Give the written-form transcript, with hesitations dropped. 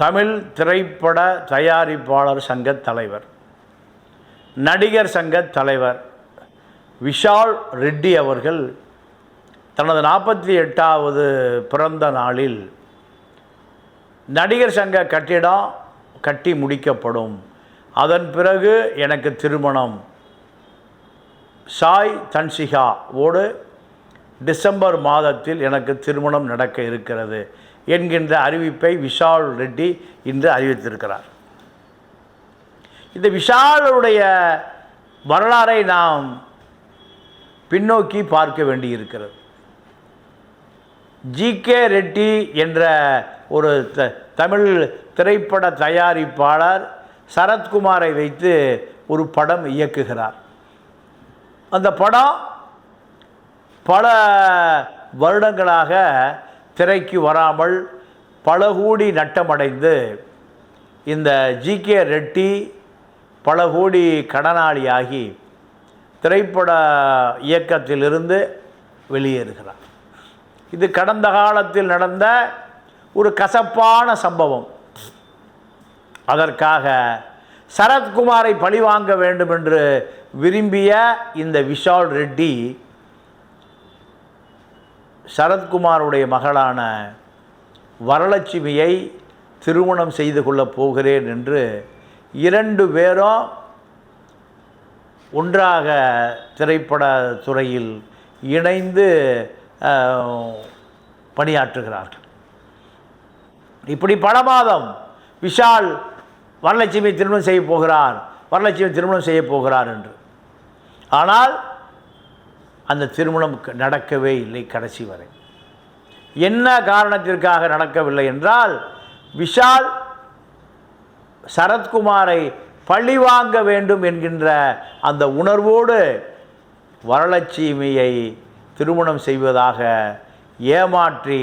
தமிழ் திரைப்பட தயாரிப்பாளர் சங்க தலைவர், நடிகர் சங்க தலைவர் விஷால் ரெட்டி அவர்கள் தனது 48வது பிறந்த நாளில் நடிகர் சங்க கட்டிடம் கட்டி முடிக்கப்படும், அதன் பிறகு எனக்கு திருமணம், சாய் தன்சிகா ஓடு டிசம்பர் மாதத்தில் எனக்கு திருமணம் நடக்க இருக்கிறது என்கின்ற அறிவிப்பை விஷால் ரெட்டி இன்று அறிவித்திருக்கிறார். இந்த விஷாலுடைய வரலாறை நாம் பின்னோக்கி பார்க்க வேண்டியிருக்கிறது. ஜி.கே. ரெட்டி என்ற ஒரு தமிழ் திரைப்பட தயாரிப்பாளர் சரத்குமாரை வைத்து ஒரு படம் இயக்குகிறார். அந்த படம் பல வருடங்களாக திரைக்கு வராமல் பல கோடி நட்டமடைந்து இந்த ஜி.கே. ரெட்டி பல கோடி கடனாளியாகி திரைப்பட இயக்கத்திலிருந்து வெளியேறுகிறார். இது கடந்த காலத்தில் நடந்த ஒரு கசப்பான சம்பவம். அதற்காக சரத்குமாரை பழிவாங்க வேண்டும் என்று விரும்பிய இந்த விஷால் ரெட்டி சரத்குமாருடைய மகளான வரலட்சுமியை திருமணம் செய்து கொள்ளப் போகிறேன் என்று 2 பேரும் ஒன்றாக திரைப்பட துறையில் இணைந்து பணியாற்றுகிறார்கள். இப்படி பல மாதம் விஷால் வரலட்சுமி திருமணம் செய்ய போகிறார், வரலட்சுமி திருமணம் செய்ய போகிறார் என்று. ஆனால் அந்த திருமணம் நடக்கவே இல்லை கடைசி வரை. என்ன காரணத்திற்காக நடக்கவில்லை என்றால், விஷால் சரத்குமாரை பழிவாங்க வேண்டும் என்கின்ற அந்த உணர்வோடு வரலட்சுமியை திருமணம் செய்வதாக ஏமாற்றி